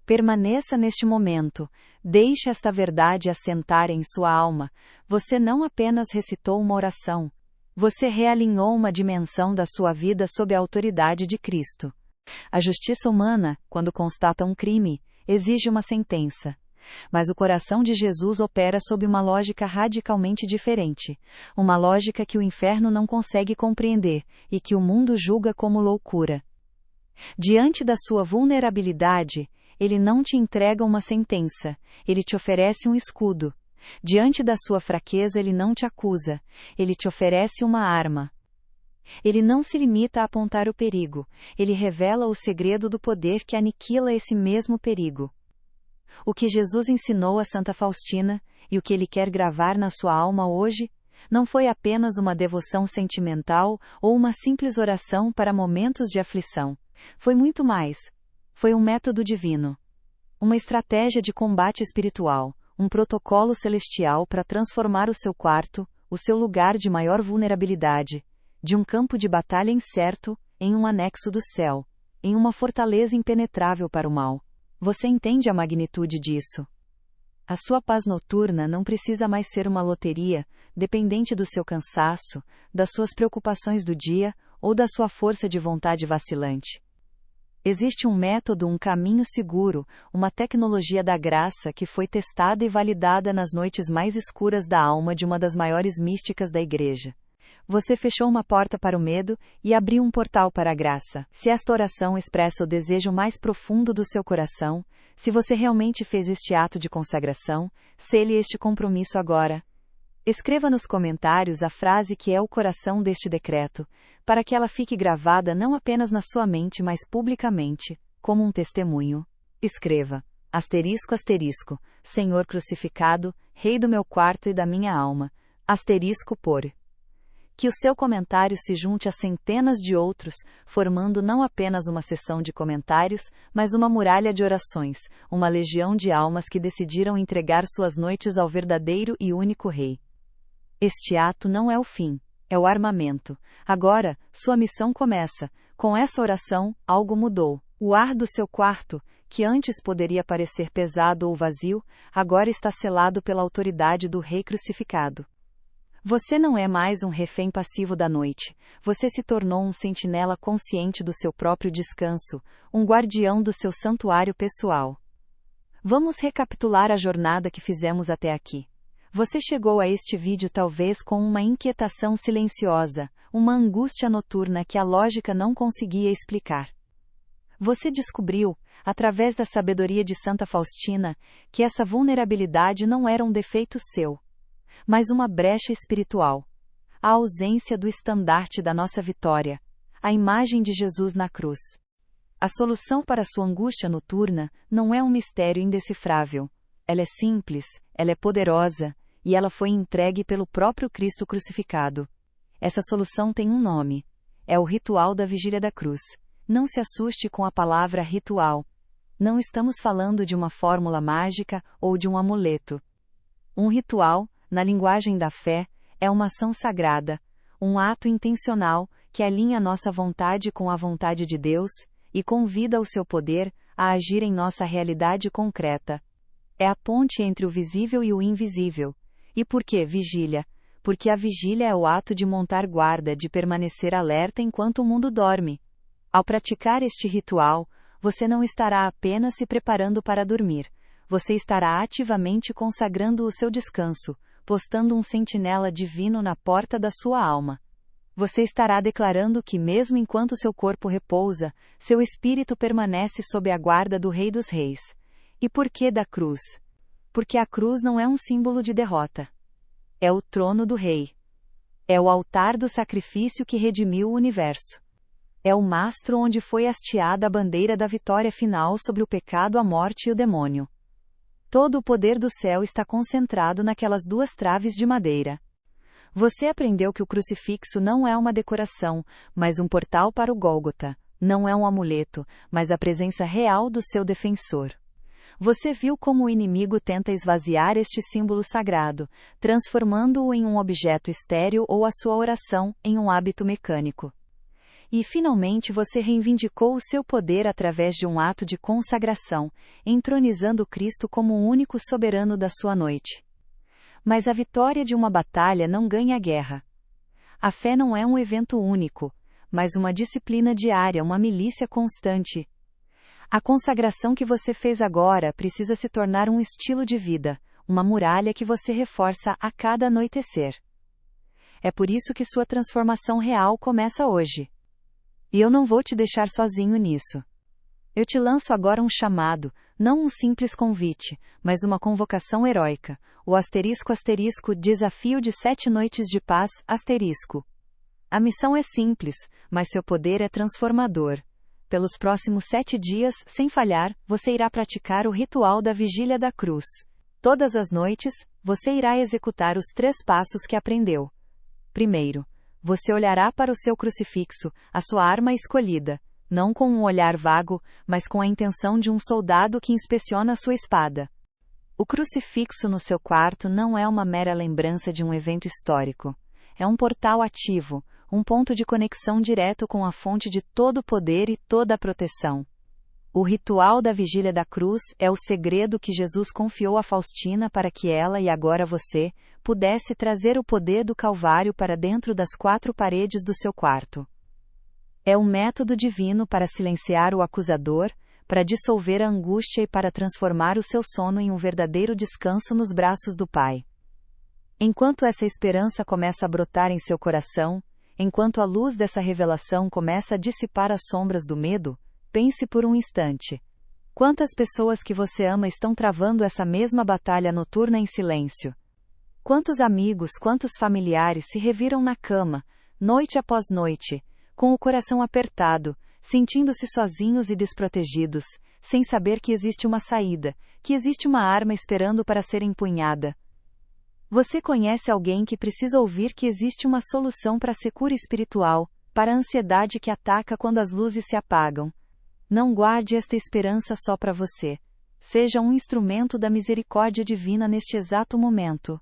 Permaneça neste momento. Deixe esta verdade assentar em sua alma. Você não apenas recitou uma oração. Você realinhou uma dimensão da sua vida sob a autoridade de Cristo. A justiça humana, quando constata um crime, exige uma sentença. Mas o coração de Jesus opera sob uma lógica radicalmente diferente. Uma lógica que o inferno não consegue compreender, e que o mundo julga como loucura. Diante da sua vulnerabilidade, ele não te entrega uma sentença, ele te oferece um escudo. Diante da sua fraqueza, ele não te acusa, ele te oferece uma arma. Ele não se limita a apontar o perigo, ele revela o segredo do poder que aniquila esse mesmo perigo. O que Jesus ensinou a Santa Faustina, e o que ele quer gravar na sua alma hoje, não foi apenas uma devoção sentimental ou uma simples oração para momentos de aflição. Foi muito mais. Foi um método divino. Uma estratégia de combate espiritual, um protocolo celestial para transformar o seu quarto, o seu lugar de maior vulnerabilidade, de um campo de batalha incerto, em um anexo do céu, em uma fortaleza impenetrável para o mal. Você entende a magnitude disso? A sua paz noturna não precisa mais ser uma loteria, dependente do seu cansaço, das suas preocupações do dia, ou da sua força de vontade vacilante. Existe um método, um caminho seguro, uma tecnologia da graça que foi testada e validada nas noites mais escuras da alma de uma das maiores místicas da Igreja. Você fechou uma porta para o medo e abriu um portal para a graça. Se esta oração expressa o desejo mais profundo do seu coração, se você realmente fez este ato de consagração, sele este compromisso agora. Escreva nos comentários a frase que é o coração deste decreto, para que ela fique gravada não apenas na sua mente, mas publicamente, como um testemunho. Escreva: Senhor crucificado, Rei do meu quarto e da minha alma. Por. Que o seu comentário se junte a centenas de outros, formando não apenas uma seção de comentários, mas uma muralha de orações, uma legião de almas que decidiram entregar suas noites ao verdadeiro e único Rei. Este ato não é o fim, é o armamento. Agora, sua missão começa. Com essa oração, algo mudou. O ar do seu quarto, que antes poderia parecer pesado ou vazio, agora está selado pela autoridade do Rei crucificado. Você não é mais um refém passivo da noite, você se tornou um sentinela consciente do seu próprio descanso, um guardião do seu santuário pessoal. Vamos recapitular a jornada que fizemos até aqui. Você chegou a este vídeo talvez com uma inquietação silenciosa, uma angústia noturna que a lógica não conseguia explicar. Você descobriu, através da sabedoria de Santa Faustina, que essa vulnerabilidade não era um defeito seu, mas uma brecha espiritual. A ausência do estandarte da nossa vitória. A imagem de Jesus na cruz. A solução para sua angústia noturna não é um mistério indecifrável. Ela é simples, ela é poderosa, e ela foi entregue pelo próprio Cristo crucificado. Essa solução tem um nome. É o ritual da Vigília da Cruz. Não se assuste com a palavra ritual. Não estamos falando de uma fórmula mágica ou de um amuleto. Um ritual, na linguagem da fé, é uma ação sagrada, um ato intencional, que alinha nossa vontade com a vontade de Deus, e convida o seu poder a agir em nossa realidade concreta. É a ponte entre o visível e o invisível. E por que vigília? Porque a vigília é o ato de montar guarda, de permanecer alerta enquanto o mundo dorme. Ao praticar este ritual, você não estará apenas se preparando para dormir, você estará ativamente consagrando o seu descanso, postando um sentinela divino na porta da sua alma. Você estará declarando que mesmo enquanto seu corpo repousa, seu espírito permanece sob a guarda do Rei dos Reis. E por que da cruz? Porque a cruz não é um símbolo de derrota. É o trono do Rei. É o altar do sacrifício que redimiu o universo. É o mastro onde foi hasteada a bandeira da vitória final sobre o pecado, a morte e o demônio. Todo o poder do céu está concentrado naquelas duas traves de madeira. Você aprendeu que o crucifixo não é uma decoração, mas um portal para o Gólgota. Não é um amuleto, mas a presença real do seu defensor. Você viu como o inimigo tenta esvaziar este símbolo sagrado, transformando-o em um objeto estéril ou a sua oração em um hábito mecânico. E finalmente você reivindicou o seu poder através de um ato de consagração, entronizando Cristo como o único soberano da sua noite. Mas a vitória de uma batalha não ganha a guerra. A fé não é um evento único, mas uma disciplina diária, uma milícia constante. A consagração que você fez agora precisa se tornar um estilo de vida, uma muralha que você reforça a cada anoitecer. É por isso que sua transformação real começa hoje. E eu não vou te deixar sozinho nisso. Eu te lanço agora um chamado, não um simples convite, mas uma convocação heróica, o **Desafio de 7 noites de paz, **. A missão é simples, mas seu poder é transformador. Pelos próximos 7 dias, sem falhar, você irá praticar o ritual da Vigília da Cruz. Todas as noites, você irá executar os 3 passos que aprendeu. Primeiro, você olhará para o seu crucifixo, a sua arma escolhida, não com um olhar vago, mas com a intenção de um soldado que inspeciona sua espada. O crucifixo no seu quarto não é uma mera lembrança de um evento histórico. É um portal ativo, um ponto de conexão direto com a fonte de todo o poder e toda a proteção. O ritual da Vigília da Cruz é o segredo que Jesus confiou a Faustina para que ela e agora você pudesse trazer o poder do Calvário para dentro das 4 paredes do seu quarto. É um método divino para silenciar o acusador, para dissolver a angústia e para transformar o seu sono em um verdadeiro descanso nos braços do Pai. Enquanto essa esperança começa a brotar em seu coração, enquanto a luz dessa revelação começa a dissipar as sombras do medo, pense por um instante. Quantas pessoas que você ama estão travando essa mesma batalha noturna em silêncio? Quantos amigos, quantos familiares se reviram na cama, noite após noite, com o coração apertado, sentindo-se sozinhos e desprotegidos, sem saber que existe uma saída, que existe uma arma esperando para ser empunhada? Você conhece alguém que precisa ouvir que existe uma solução para a secura espiritual, para a ansiedade que ataca quando as luzes se apagam? Não guarde esta esperança só para você. Seja um instrumento da misericórdia divina neste exato momento.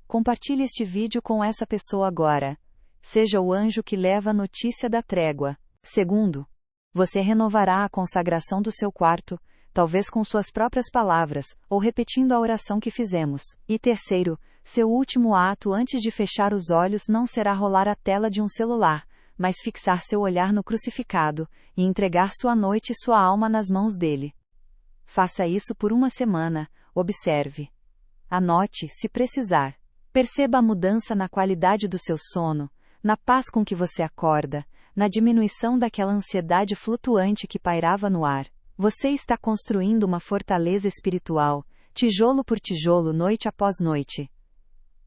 Compartilhe este vídeo com essa pessoa agora. Seja o anjo que leva a notícia da trégua. Segundo, você renovará a consagração do seu quarto, talvez com suas próprias palavras, ou repetindo a oração que fizemos. E terceiro, seu último ato antes de fechar os olhos não será rolar a tela de um celular, mas fixar seu olhar no crucificado, e entregar sua noite e sua alma nas mãos dele. Faça isso por uma semana, observe. Anote, se precisar. Perceba a mudança na qualidade do seu sono, na paz com que você acorda, na diminuição daquela ansiedade flutuante que pairava no ar. Você está construindo uma fortaleza espiritual, tijolo por tijolo, noite após noite.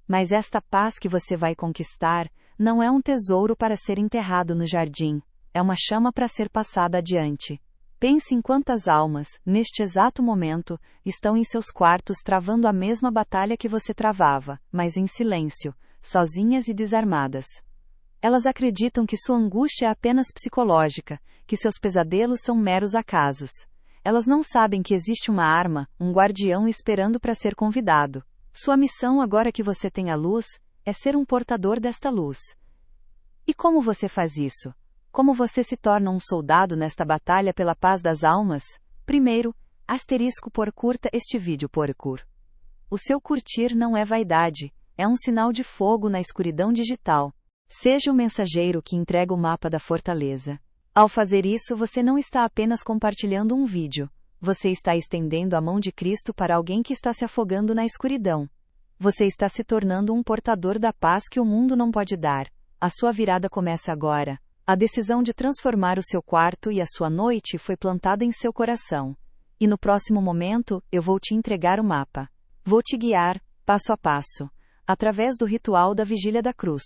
Mas esta paz que você vai conquistar, não é um tesouro para ser enterrado no jardim, é uma chama para ser passada adiante. Pense em quantas almas, neste exato momento, estão em seus quartos travando a mesma batalha que você travava, mas em silêncio, sozinhas e desarmadas. Elas acreditam que sua angústia é apenas psicológica, que seus pesadelos são meros acasos. Elas não sabem que existe uma arma, um guardião esperando para ser convidado. Sua missão agora que você tem a luz, é ser um portador desta luz. E como você faz isso? Como você se torna um soldado nesta batalha pela paz das almas? Primeiro, curta este vídeo *. O seu curtir não é vaidade, é um sinal de fogo na escuridão digital. Seja o mensageiro que entrega o mapa da fortaleza. Ao fazer isso, você não está apenas compartilhando um vídeo. Você está estendendo a mão de Cristo para alguém que está se afogando na escuridão. Você está se tornando um portador da paz que o mundo não pode dar. A sua virada começa agora. A decisão de transformar o seu quarto e a sua noite foi plantada em seu coração. E no próximo momento, eu vou te entregar o mapa. Vou te guiar, passo a passo, através do ritual da Vigília da Cruz,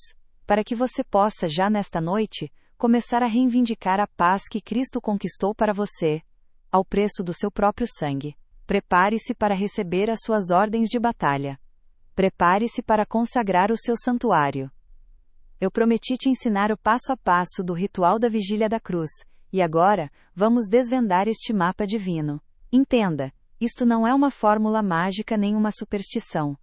para que você possa, já nesta noite, começar a reivindicar a paz que Cristo conquistou para você, ao preço do seu próprio sangue. Prepare-se para receber as suas ordens de batalha. Prepare-se para consagrar o seu santuário. Eu prometi te ensinar o passo a passo do ritual da Vigília da Cruz, e agora, vamos desvendar este mapa divino. Entenda, isto não é uma fórmula mágica nem uma superstição.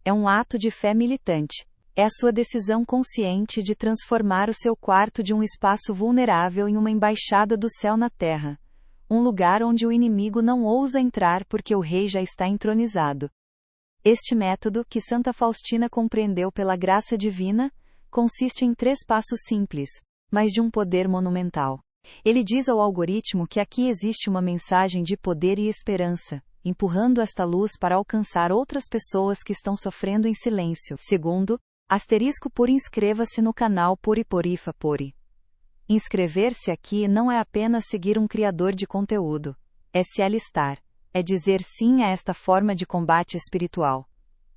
É um ato de fé militante. É a sua decisão consciente de transformar o seu quarto de um espaço vulnerável em uma embaixada do céu na terra. Um lugar onde o inimigo não ousa entrar porque o rei já está entronizado. Este método, que Santa Faustina compreendeu pela graça divina, consiste em 3 passos simples, mas de um poder monumental. Ele diz ao algoritmo que aqui existe uma mensagem de poder e esperança, empurrando esta luz para alcançar outras pessoas que estão sofrendo em silêncio. Segundo, *por inscreva-se no canal Puri Porifa Puri. Inscrever-se aqui não é apenas seguir um criador de conteúdo. É se alistar. É dizer sim a esta forma de combate espiritual.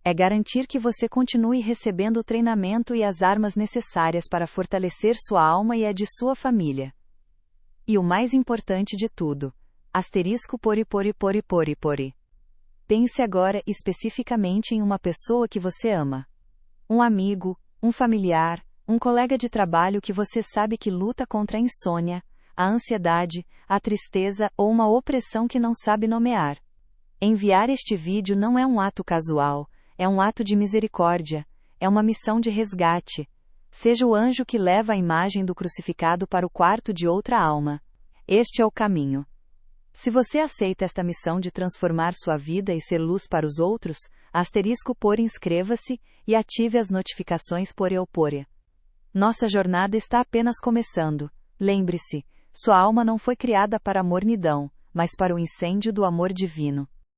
É garantir que você continue recebendo o treinamento e as armas necessárias para fortalecer sua alma e a de sua família. E o mais importante de tudo, *pori pori pori pori pori. Pense agora especificamente em uma pessoa que você ama. Um amigo, um familiar, um colega de trabalho que você sabe que luta contra a insônia, a ansiedade, a tristeza ou uma opressão que não sabe nomear. Enviar este vídeo não é um ato casual, é um ato de misericórdia, é uma missão de resgate. Seja o anjo que leva a imagem do crucificado para o quarto de outra alma. Este é o caminho. Se você aceita esta missão de transformar sua vida e ser luz para os outros, *por inscreva-se e ative as notificações por Eupória. Nossa jornada está apenas começando. Lembre-se, sua alma não foi criada para a mornidão, mas para o incêndio do amor divino.